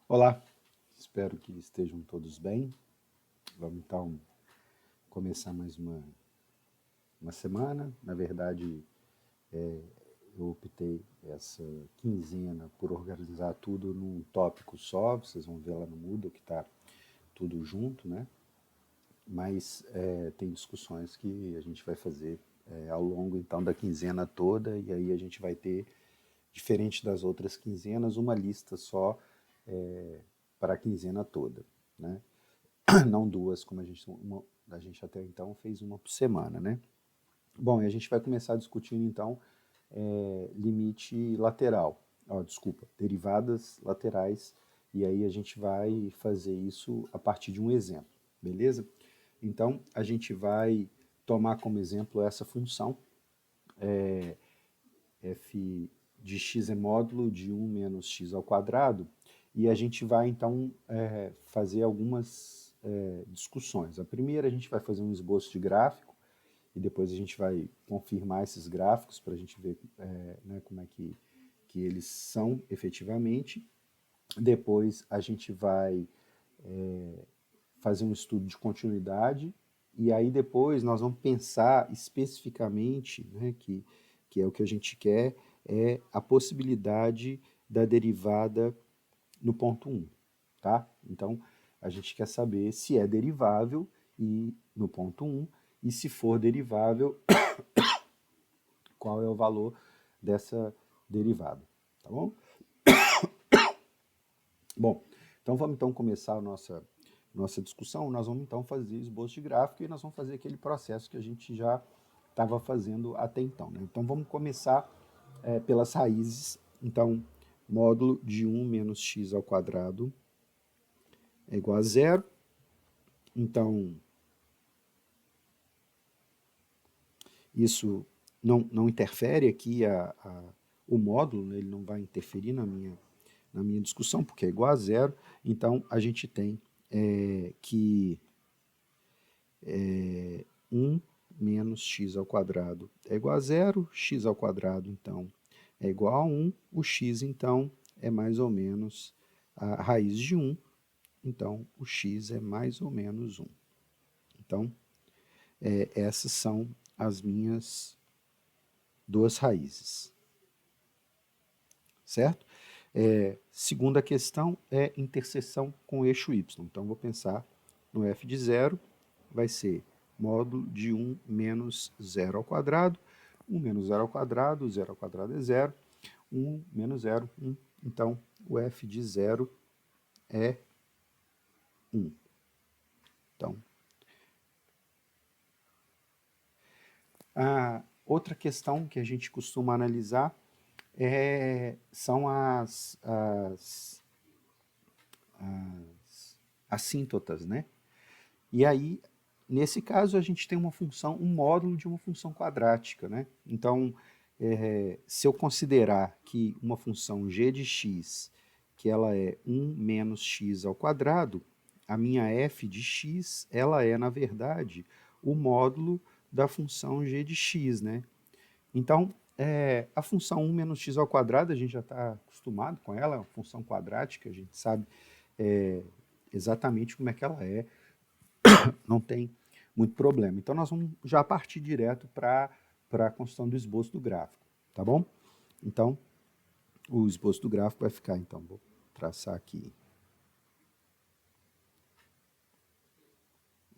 Olá, espero que estejam todos bem. Vamos então começar mais uma semana. Na verdade, eu optei essa quinzena por organizar tudo num tópico só. Vocês vão ver lá no Moodle que está tudo junto, né? Mas tem discussões que a gente vai fazer ao longo então da quinzena toda, e aí a gente vai ter, diferente das outras quinzenas, uma lista só para a quinzena toda, né? Não duas, como a gente até então fez uma por semana, né? Bom, e a gente vai começar discutindo então limite lateral, desculpa, derivadas laterais, e aí a gente vai fazer isso a partir de um exemplo, beleza? Então, a gente vai tomar como exemplo essa função, f de x é módulo de 1 menos x ao quadrado, e a gente vai então fazer algumas discussões. A primeira, a gente vai fazer um esboço de gráfico, e depois a gente vai confirmar esses gráficos para a gente ver né, como é que eles são efetivamente. Depois a gente vai fazer um estudo de continuidade, e aí depois nós vamos pensar especificamente, né, que é o que a gente quer, é a possibilidade da derivada no ponto 1, tá? Então, a gente quer saber se é derivável e no ponto 1, e se for derivável, qual é o valor dessa derivada, tá bom? Bom, então vamos então começar a nossa discussão. Nós vamos então fazer esboço de gráfico e nós vamos fazer aquele processo que a gente já estava fazendo até então, né? Então vamos começar pelas raízes. Então, módulo de 1 menos x ao quadrado é igual a zero. Então, isso não interfere aqui o módulo, né? Ele não vai interferir na minha discussão, porque é igual a zero. Então, a gente tem que 1 menos x ao quadrado é igual a zero, x ao quadrado, então, é igual a 1, o x, então, é mais ou menos a raiz de 1, então, o x é mais ou menos 1. Então, essas são as minhas duas raízes, certo? Segunda questão é interseção com o eixo y. Então, vou pensar no f de zero, vai ser módulo de 1 menos zero ao quadrado. 1 menos zero ao quadrado é zero. 1 menos zero, 1. Então, o f de zero é 1. Então, a outra questão que a gente costuma analisar são as assíntotas, né? E aí, nesse caso, a gente tem uma função, um módulo de uma função quadrática, né? Então, se eu considerar que uma função g de x, que ela é 1 menos x ao quadrado, a minha f de x, ela é, na verdade, o módulo da função g de x, né? Então, a função 1 menos x ao quadrado, a gente já está acostumado com ela, é uma função quadrática, a gente sabe exatamente como é que ela é, não tem muito problema. Então, nós vamos já partir direto para a construção do esboço do gráfico, tá bom? Então, o esboço do gráfico vai ficar, então, vou traçar aqui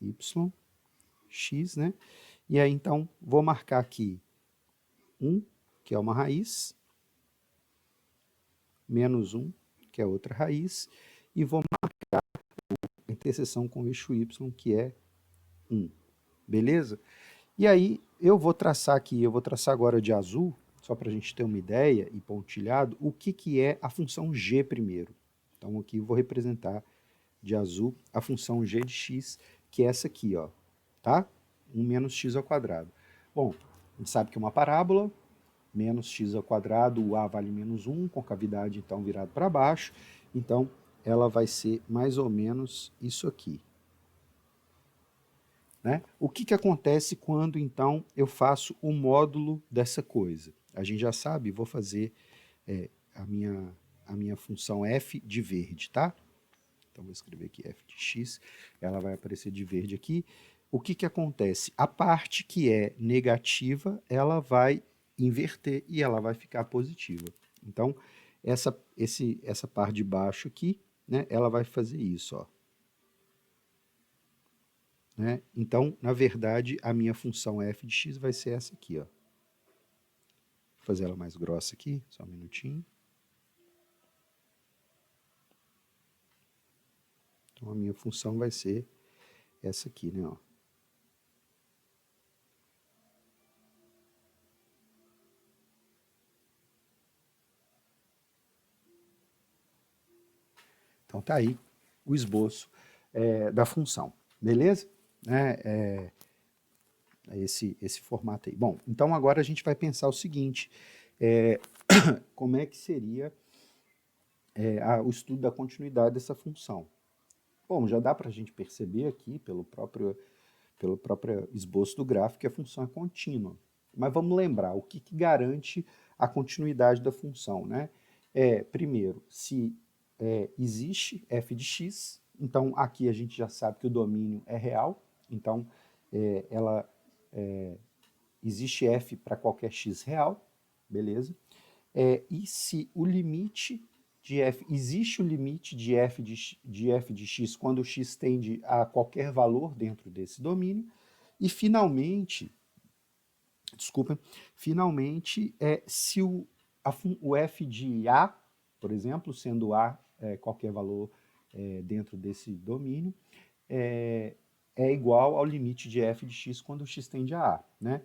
y, x, né? E aí, então, vou marcar aqui 1, que é uma raiz, menos 1, que é outra raiz, e vou marcar a interseção com o eixo y, que é 1. Beleza? E aí, eu vou traçar aqui, eu vou traçar agora de azul, só para a gente ter uma ideia e pontilhado, o que é a função g primeiro. Então, aqui eu vou representar de azul a função g de x, que é essa aqui, ó, tá? 1 menos x ao quadrado. Bom, a gente sabe que é uma parábola, menos x ao quadrado, o a vale menos 1, com cavidade então virado para baixo, então ela vai ser mais ou menos isso aqui. Né? O que acontece quando então eu faço o módulo dessa coisa? A gente já sabe, vou fazer a a minha função f de verde, tá? Então, vou escrever aqui f de x, ela vai aparecer de verde aqui. O que acontece? A parte que é negativa, ela vai inverter e ela vai ficar positiva. Então, essa parte de baixo aqui, né, ela vai fazer isso, ó. Né? Então, na verdade, a minha função f de x vai ser essa aqui, ó. Vou fazer ela mais grossa aqui, só um minutinho. Então, a minha função vai ser essa aqui, né, ó. Então, tá aí o esboço da função, beleza? Esse formato aí. Bom, então agora a gente vai pensar o seguinte, como é que seria o estudo da continuidade dessa função? Bom, já dá para a gente perceber aqui, pelo próprio esboço do gráfico, que a função é contínua. Mas vamos lembrar, o que garante a continuidade da função, né? Primeiro, se existe f de x, então aqui a gente já sabe que o domínio é real, então existe f para qualquer x real, beleza? E se o limite de f, existe o limite de f de x quando x tende a qualquer valor dentro desse domínio, e finalmente, se o f de a, por exemplo, sendo a qualquer valor dentro desse domínio, é igual ao limite de f de x quando x tende a a. Né?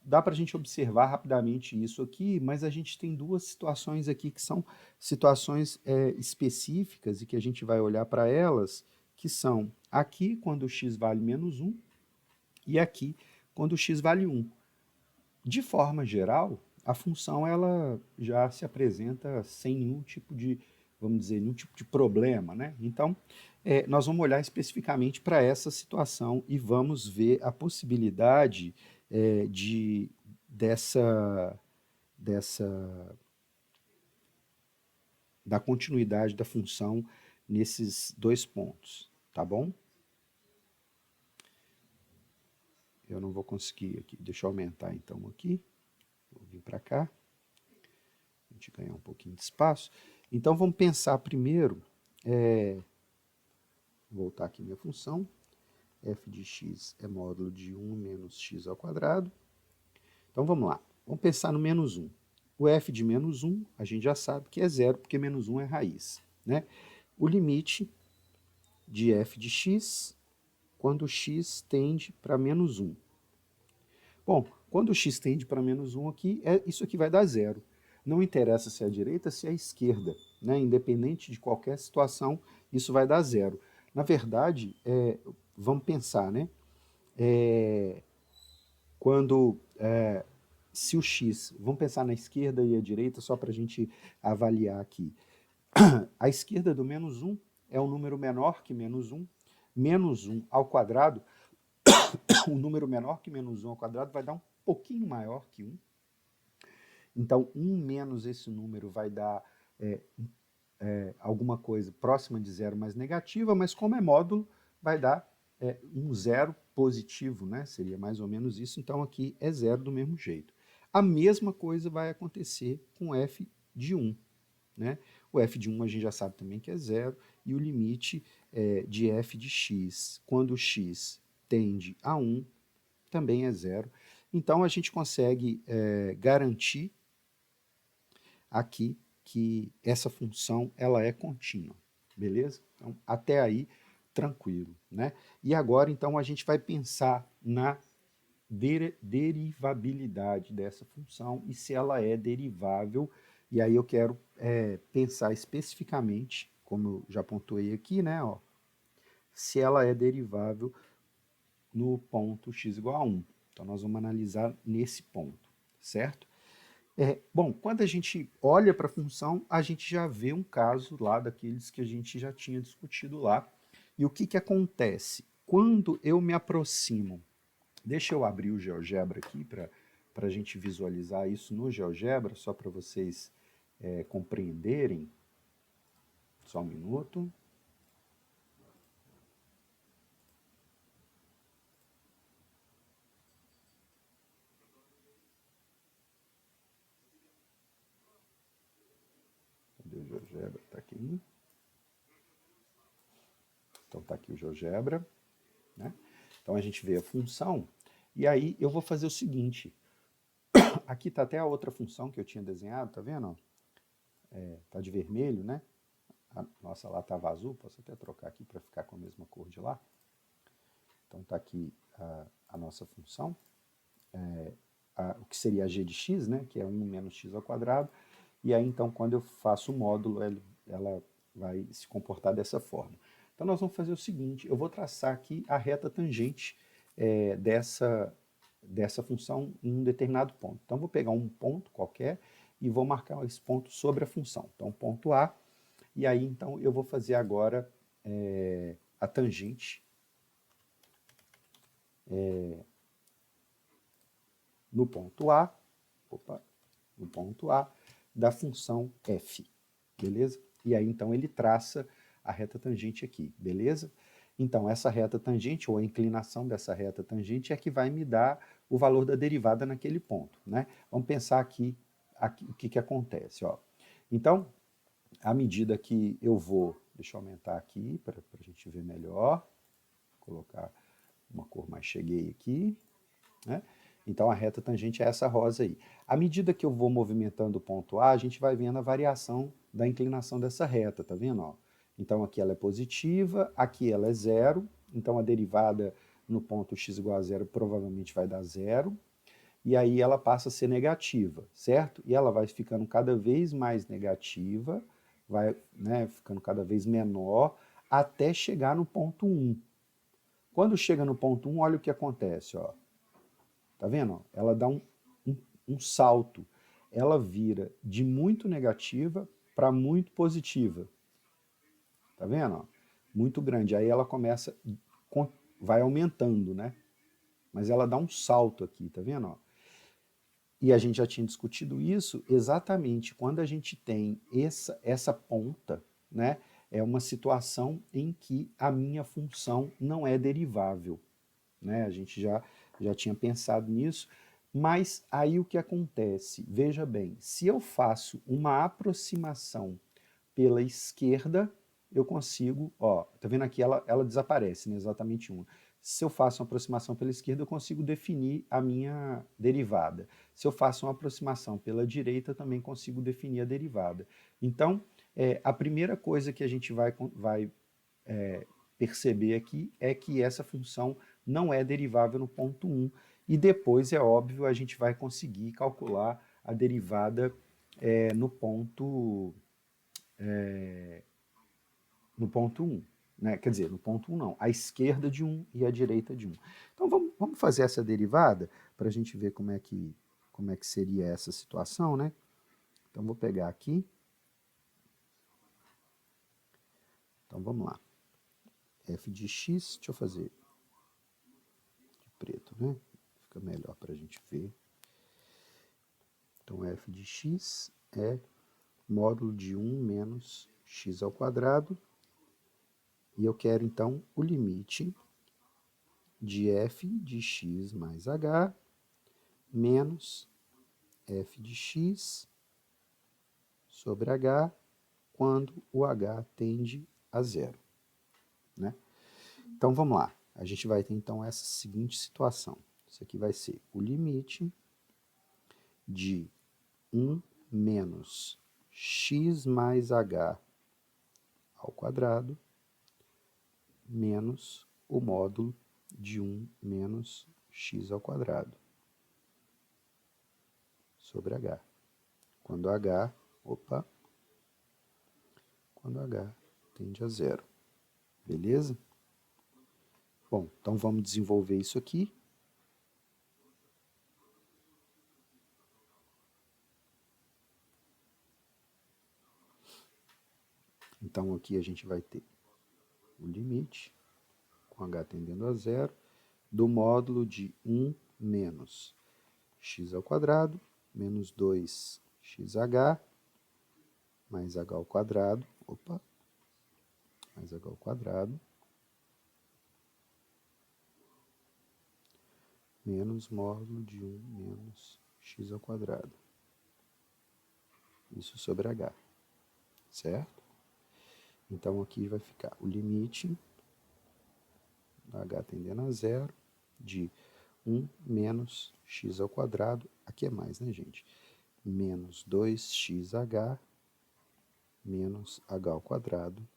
Dá para a gente observar rapidamente isso aqui, mas a gente tem duas situações aqui que são situações específicas e que a gente vai olhar para elas, que são aqui quando x vale menos 1 e aqui quando x vale 1. De forma geral, a função ela já se apresenta sem nenhum tipo de, vamos dizer, nenhum tipo de problema, né? Então, nós vamos olhar especificamente para essa situação e vamos ver a possibilidade da continuidade da função nesses dois pontos, tá bom? Eu não vou conseguir aqui, deixa eu aumentar então aqui, vou vir para cá, a gente ganhar um pouquinho de espaço. Então vamos pensar primeiro, voltar aqui minha função, f de x é módulo de 1 menos x ao quadrado. Então vamos lá, vamos pensar no menos 1. O f de menos 1, a gente já sabe que é zero, porque menos 1 é raiz. Né? O limite de f de x quando x tende para menos 1. Bom, quando o x tende para menos 1 aqui, isso aqui vai dar zero. Não interessa se é a direita, se é a esquerda. Né? Independente de qualquer situação, isso vai dar zero. Na verdade, vamos pensar, né? Se o x, vamos pensar na esquerda e a direita, só para a gente avaliar aqui. A esquerda do menos 1 é um número menor que menos 1. Menos 1 ao quadrado, um número menor que menos 1 ao quadrado vai dar um pouquinho maior que 1. Então, 1 menos esse número vai dar alguma coisa próxima de zero, mais negativa, mas como é módulo, vai dar um zero positivo, né? Seria mais ou menos isso, então aqui é zero do mesmo jeito. A mesma coisa vai acontecer com f de 1. Né? O f de 1 a gente já sabe também que é zero, e o limite de f de x, quando x tende a 1, também é zero. Então, a gente consegue garantir aqui que essa função ela é contínua, beleza? Então, até aí, tranquilo. Né? E agora, então, a gente vai pensar na derivabilidade dessa função e se ela é derivável. E aí eu quero pensar especificamente, como eu já pontuei aqui, né, ó, se ela é derivável no ponto x igual a 1. Então nós vamos analisar nesse ponto, certo? Bom, quando a gente olha para a função, a gente já vê um caso lá daqueles que a gente já tinha discutido lá. E o que acontece? Quando eu me aproximo, deixa eu abrir o GeoGebra aqui para a gente visualizar isso no GeoGebra, só para vocês compreenderem, só um minuto. Cadê o GeoGebra? Está aqui. Então está aqui o GeoGebra, né? Então a gente vê a função, e aí eu vou fazer o seguinte, aqui está até a outra função que eu tinha desenhado, tá vendo? Tá de vermelho, né? Nossa, lá estava azul, posso até trocar aqui para ficar com a mesma cor de lá. Então está aqui a nossa função, o que seria a g de x, né? Que é 1 menos x ao quadrado, e aí então quando eu faço o módulo, ela vai se comportar dessa forma. Então nós vamos fazer o seguinte, eu vou traçar aqui a reta tangente dessa função em um determinado ponto. Então vou pegar um ponto qualquer e vou marcar esse ponto sobre a função. Então ponto A, e aí então eu vou fazer agora a tangente no ponto A, no ponto A da função f, beleza? E aí então ele traça a reta tangente aqui, beleza? Então essa reta tangente, ou a inclinação dessa reta tangente, é que vai me dar o valor da derivada naquele ponto, né? Vamos pensar aqui o que acontece, ó. Então, à medida que eu vou, deixa eu aumentar aqui para a gente ver melhor, vou colocar uma cor mais cheguei aqui, né? Então a reta tangente é essa rosa aí. À medida que eu vou movimentando o ponto A, a gente vai vendo a variação da inclinação dessa reta, tá vendo? Ó? Então aqui ela é positiva, aqui ela é zero, então a derivada no ponto x igual a zero provavelmente vai dar zero, e aí ela passa a ser negativa, certo? E ela vai ficando cada vez mais negativa, vai, né, ficando cada vez menor, até chegar no ponto 1. Quando chega no ponto 1, olha o que acontece, ó. Tá vendo? Ela dá um salto. Ela vira de muito negativa para muito positiva. Tá vendo? Muito grande. Aí ela começa, vai aumentando, né? Mas ela dá um salto aqui, tá vendo? E a gente já tinha discutido isso exatamente quando a gente tem essa ponta, né? É uma situação em que a minha função não é derivável, né? A gente já tinha pensado nisso, mas aí o que acontece? Veja bem, se eu faço uma aproximação pela esquerda, eu consigo, ó, tá vendo aqui, ela desaparece, né, exatamente uma. Se eu faço uma aproximação pela esquerda, eu consigo definir a minha derivada. Se eu faço uma aproximação pela direita, também consigo definir a derivada. Então, a primeira coisa que a gente vai perceber aqui é que essa função não é derivável no ponto 1, e depois, é óbvio, a gente vai conseguir calcular a derivada no ponto 1, né? Quer dizer, no ponto 1 não, à esquerda de 1 e à direita de 1. Então vamos fazer essa derivada para a gente ver como é que seria essa situação, né? Então vou pegar aqui. Então vamos lá. F de x, deixa eu fazer de preto, né? Fica melhor para a gente ver. Então f de x é módulo de 1 menos x ao quadrado. E eu quero então o limite de f de x mais h menos f de x sobre h quando o h tende a zero, né? Então vamos lá, a gente vai ter então essa seguinte situação. Isso aqui vai ser o limite de 1 menos x mais h ao quadrado menos o módulo de 1 menos x ao quadrado sobre h. Quando h tende a zero. Beleza? Bom, então vamos desenvolver isso aqui. Então aqui a gente vai ter o limite, com h tendendo a zero, do módulo de 1 menos x ao quadrado, menos 2xh, mais h ao quadrado, opa, mais h ao quadrado, menos módulo de 1 menos x ao quadrado. Isso sobre h, certo? Então, aqui vai ficar o limite, h tendendo a zero, de 1 menos x ao quadrado, aqui é mais, né, gente? Menos 2xh menos h ao quadrado,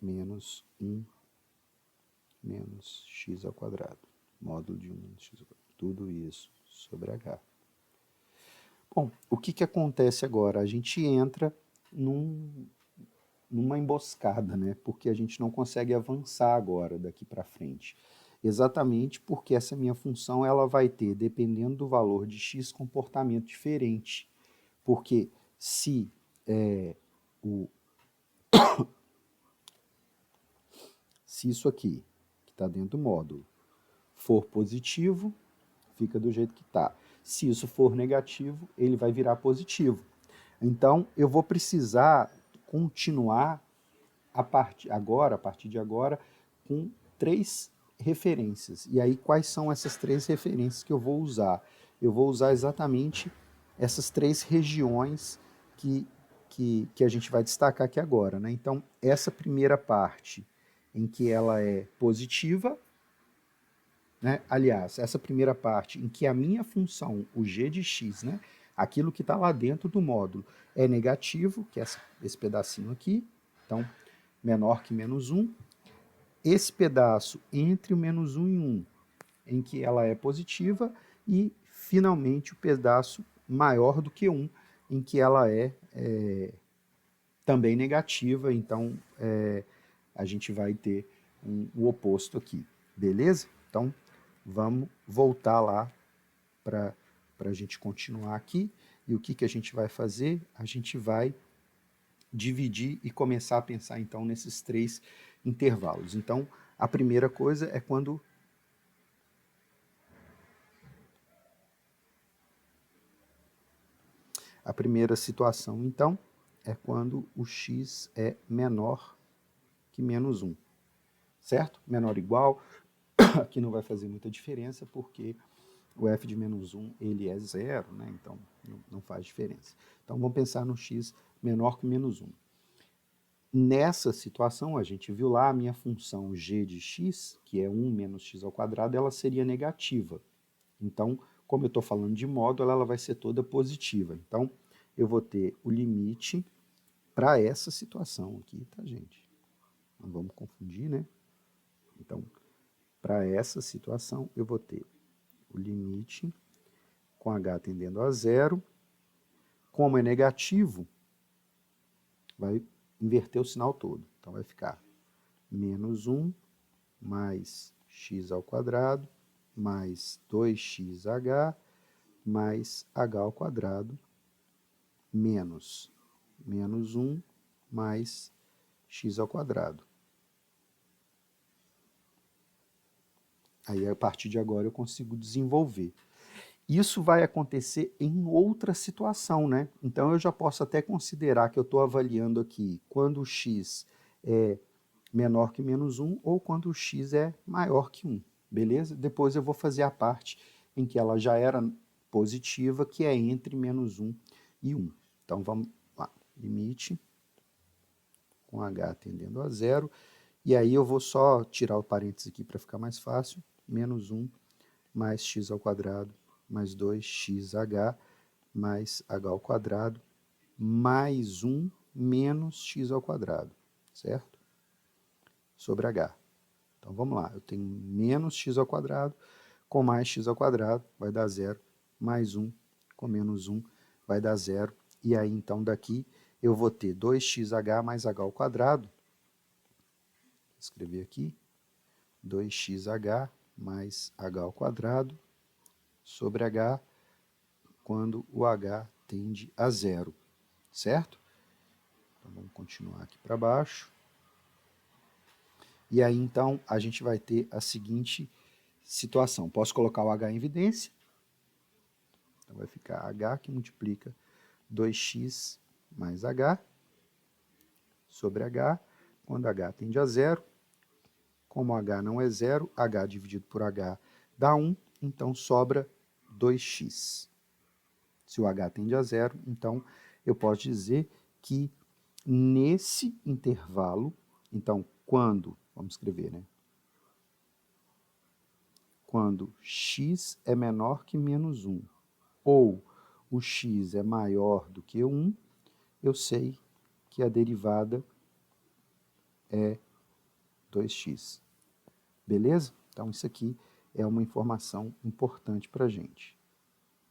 menos 1 menos x ao quadrado, módulo de 1 menos x ao quadrado. Tudo isso sobre h. Bom, o que acontece agora? A gente entra numa emboscada, né? Porque a gente não consegue avançar agora daqui para frente. Exatamente porque essa minha função ela vai ter, dependendo do valor de x, comportamento diferente. Porque se se isso aqui, que está dentro do módulo, for positivo, fica do jeito que está. Se isso for negativo, ele vai virar positivo. Então, eu vou precisar continuar a partir de agora, com 3 referências. E aí, quais são essas 3 referências que eu vou usar? Eu vou usar exatamente essas 3 regiões que a gente vai destacar aqui agora, né? Então, essa primeira parte em que ela é positiva, né? Aliás, essa primeira parte em que a minha função, o g de x, né? Aquilo que está lá dentro do módulo, é negativo, que é esse pedacinho aqui, então menor que menos 1. Esse pedaço entre o menos 1 e 1, em que ela é positiva, e finalmente o pedaço maior do que 1, em que ela é também negativa, então a gente vai ter o oposto aqui, beleza? Então vamos voltar lá para a gente continuar aqui. E o que a gente vai fazer? A gente vai dividir e começar a pensar então nesses 3 intervalos. Então, a primeira coisa é quando a primeira situação, então, é quando o x é menor que menos 1, certo? Menor ou igual, aqui não vai fazer muita diferença, porque o f de menos 1 ele é zero, né? Então não faz diferença. Então vamos pensar no x menor que menos 1. Nessa situação, a gente viu lá a minha função g de x, que é 1 menos x ao quadrado, ela seria negativa. Então, como eu estou falando de módulo, ela vai ser toda positiva. Então, eu vou ter o limite para essa situação aqui, tá, gente? Não vamos confundir, né? Então, para essa situação, eu vou ter o limite com h tendendo a zero. Como é negativo, vai inverter o sinal todo. Então, vai ficar menos 1 mais x ao quadrado mais 2xh mais h ao quadrado menos 1 mais x ao quadrado. Aí, a partir de agora, eu consigo desenvolver. Isso vai acontecer em outra situação, né? Então, eu já posso até considerar que eu estou avaliando aqui quando o x é menor que menos 1 ou quando o x é maior que 1, beleza? Depois eu vou fazer a parte em que ela já era positiva, que é entre menos 1 e 1. Então, vamos lá. Limite com h tendendo a zero. E aí eu vou só tirar o parênteses aqui para ficar mais fácil. Menos 1 mais x ao quadrado mais 2xh mais h ao quadrado mais 1 menos x ao quadrado, certo? Sobre h. Então vamos lá, eu tenho menos x ao quadrado com mais x ao quadrado vai dar zero, mais 1 com menos 1 vai dar zero. E aí então daqui eu vou ter 2xh mais h ao quadrado, vou escrever aqui, 2xh mais h ao quadrado sobre h quando o h tende a zero, certo? Então vamos continuar aqui para baixo. E aí então a gente vai ter a seguinte situação. Posso colocar o h em evidência? Então vai ficar h que multiplica 2x mais h sobre h, quando h tende a zero. Como h não é zero, h dividido por h dá 1, então sobra 2x. Se o h tende a zero, então eu posso dizer que nesse intervalo, então quando, vamos escrever, né? Quando x é menor que menos 1, ou o x é maior do que 1, eu sei que a derivada é 2x. Beleza? Então isso aqui é uma informação importante para a gente.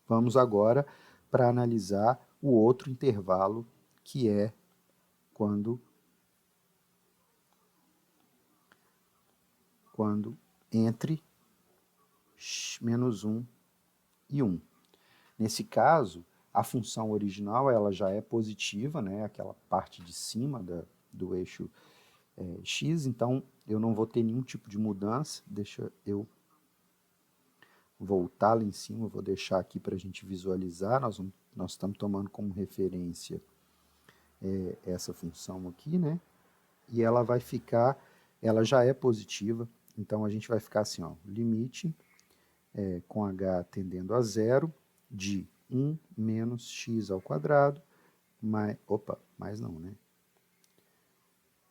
Vamos agora para analisar o outro intervalo, que é quando entre menos 1 e 1. Nesse caso, a função original ela já é positiva, né? Aquela parte de cima do eixo x, então eu não vou ter nenhum tipo de mudança. Deixa eu voltar lá em cima, vou deixar aqui para a gente visualizar. Nós estamos tomando como referência essa função aqui, né? E ela vai ficar, ela já é positiva, então a gente vai ficar assim, ó, limite com h tendendo a zero de 1 menos x ao quadrado, mais não, né?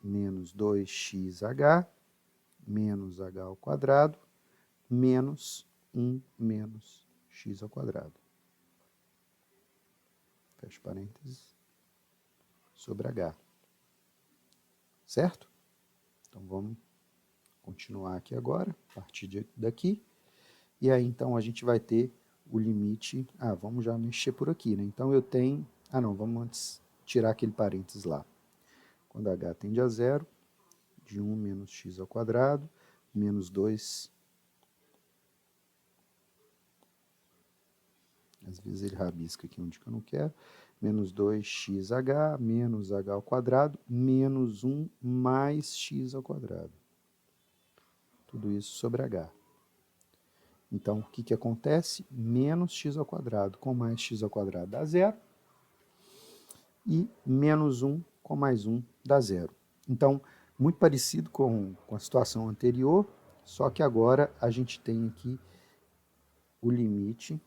Menos 2xh, menos h ao quadrado, menos 1 menos x ao quadrado. Fecha parênteses, sobre h. Certo? Então vamos continuar aqui agora, a partir daqui. E aí então a gente vai ter o limite, vamos já mexer por aqui, né? Então eu tenho, não, vamos antes tirar aquele parênteses lá. Quando h tende a zero, de 1 menos x ao quadrado, menos 2, às vezes ele rabisca aqui onde que eu não quero, menos 2xh, menos h ao quadrado, menos 1 mais x ao quadrado. Tudo isso sobre h. Então, o que acontece? Menos x ao quadrado com mais x ao quadrado dá zero. E menos 1 com mais 1 dá zero. Então, muito parecido com a situação anterior, só que agora a gente tem aqui o limite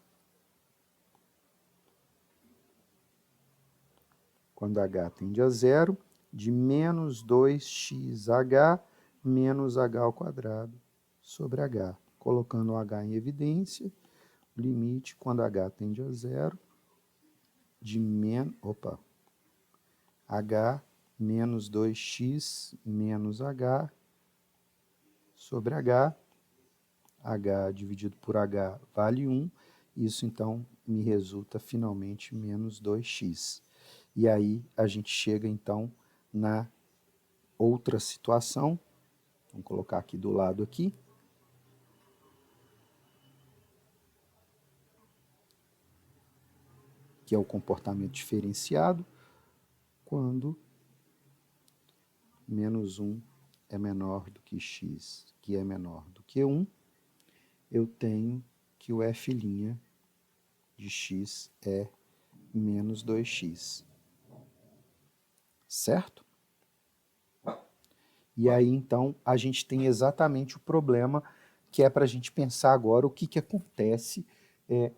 quando h tende a zero, de menos 2xh menos h ao quadrado sobre h. Colocando o h em evidência, o limite quando h tende a zero, de h menos 2x menos h sobre h dividido por h vale 1, isso então me resulta finalmente menos 2x. E aí a gente chega então na outra situação, vamos colocar aqui do lado aqui, que é o comportamento diferenciado, quando menos 1 é menor do que x, que é menor do que 1, eu tenho que o f' de x é menos 2x. Certo? E aí, então, a gente tem exatamente o problema que é para a gente pensar agora o que acontece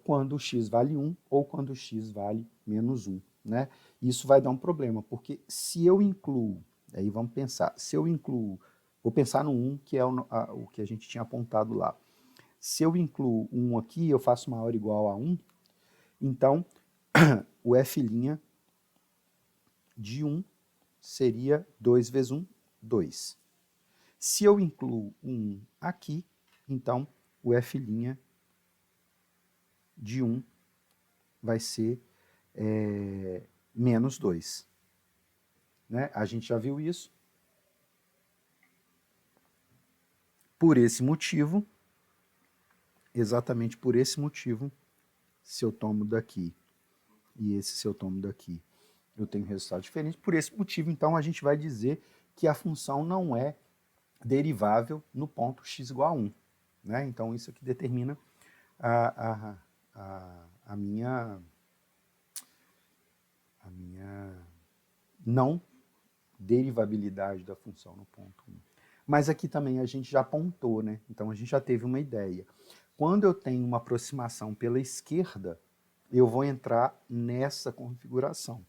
quando o x vale 1 ou quando o x vale menos 1. Né? Isso vai dar um problema, porque se eu incluo, aí vamos pensar, se eu incluo, vou pensar no 1, que é o que a gente tinha apontado lá. Se eu incluo 1 aqui, eu faço maior ou igual a 1, então o f' de 1 seria 2 vezes 1, 2. Se eu incluo 1 aqui, então o f' de 1 vai ser menos 2. Né? A gente já viu isso. Por esse motivo, exatamente por esse motivo, se eu tomo daqui e esse se eu tomo daqui, eu tenho resultado diferente. Por esse motivo, então, a gente vai dizer que a função não é derivável no ponto x igual a 1. Né? Então, isso aqui determina a minha não derivabilidade da função no ponto 1. Mas aqui também a gente já apontou, né? Então a gente já teve uma ideia. Quando eu tenho uma aproximação pela esquerda, eu vou entrar nessa configuração.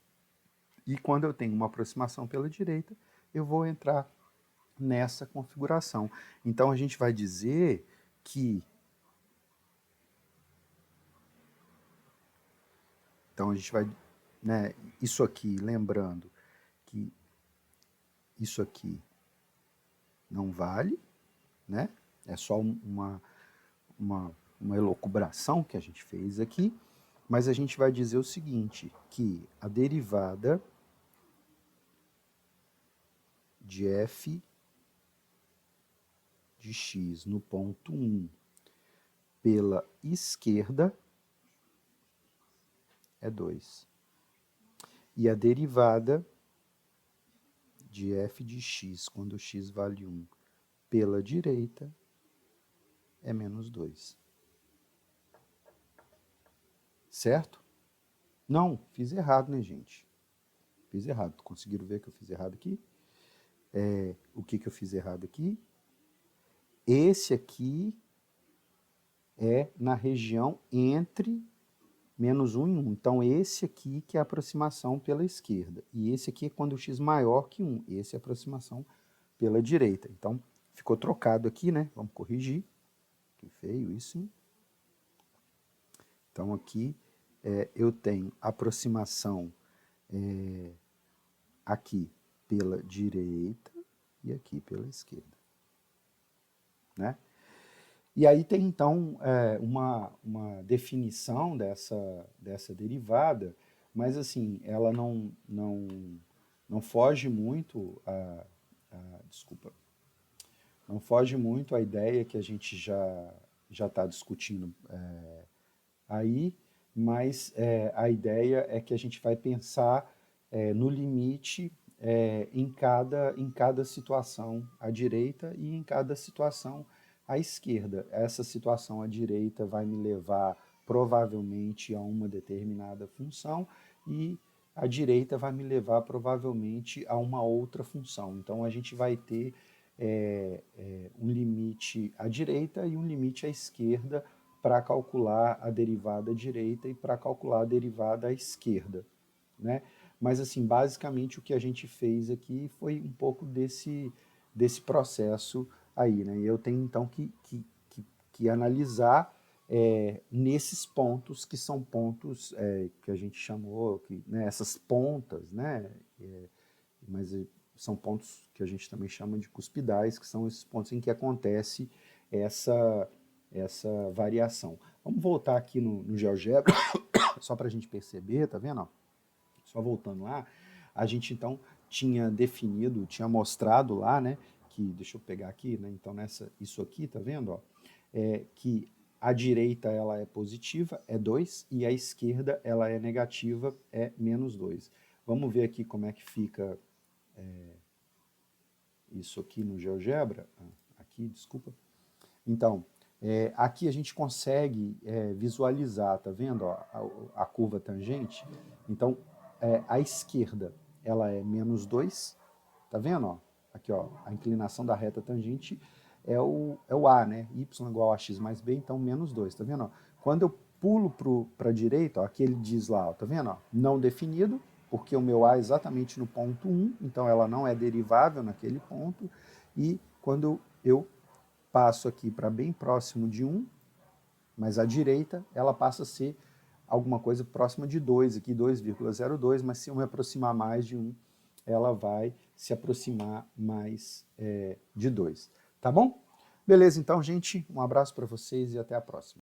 E quando eu tenho uma aproximação pela direita, eu vou entrar nessa configuração. Então a gente vai dizer que... Então a gente vai... né, isso aqui, lembrando que isso aqui não vale, né? É só uma elucubração que a gente fez aqui, mas a gente vai dizer o seguinte, que a derivada de f de x no ponto 1 pela esquerda é 2. E a derivada de f de x, quando x vale 1, pela direita é menos 2. Certo? Não, fiz errado, né, gente? Fiz errado. Conseguiram ver que eu fiz errado aqui? O que eu fiz errado aqui? Esse aqui é na região entre menos 1 e 1. Então, esse aqui que é a aproximação pela esquerda. E esse aqui é quando o x maior que 1. Esse é a aproximação pela direita. Então, ficou trocado aqui, né? Vamos corrigir. Que feio isso, hein? Então, aqui eu tenho aproximação aqui pela direita e aqui pela esquerda. Né? E aí tem, então, uma definição dessa derivada, mas, assim, ela não foge muito desculpa, não foge muito a ideia que a gente já está discutindo aí, mas a ideia é que a gente vai pensar no limite em cada situação à direita e em cada situação à esquerda. Essa situação à direita vai me levar provavelmente a uma determinada função e a direita vai me levar provavelmente a uma outra função. Então a gente vai ter um limite à direita e um limite à esquerda para calcular a derivada à direita e para calcular a derivada à esquerda, né? Mas, assim, basicamente o que a gente fez aqui foi um pouco desse processo aí, né? E eu tenho, então, que analisar nesses pontos, que são pontos que a gente chamou, né, essas pontas, né? Mas são pontos que a gente também chama de cuspidais, que são esses pontos em que acontece essa variação. Vamos voltar aqui no GeoGebra, só para a gente perceber, tá vendo? Só voltando lá, a gente então tinha definido, tinha mostrado lá, né, que, deixa eu pegar aqui, né, então isso aqui, tá vendo? Ó, que a direita ela é positiva, é 2, e a esquerda ela é negativa, é menos 2. Vamos ver aqui como é que fica isso aqui no GeoGebra. Aqui, desculpa. Então, aqui a gente consegue visualizar, tá vendo? Ó, a curva tangente. Então, a esquerda ela é menos 2, tá vendo? Ó? Aqui, ó, a inclinação da reta tangente é o A, né? Y igual a x mais b, então menos 2, tá vendo? Ó? Quando eu pulo para a direita, ó, aqui ele diz lá, ó, tá vendo? Ó? Não definido, porque o meu A é exatamente no ponto 1, então ela não é derivável naquele ponto, e quando eu passo aqui para bem próximo de 1, mas à direita ela passa a ser alguma coisa próxima de 2, aqui 2,02, mas se eu me aproximar mais de 1, ela vai se aproximar mais de 2. Tá bom? Beleza, então, gente, um abraço para vocês e até a próxima.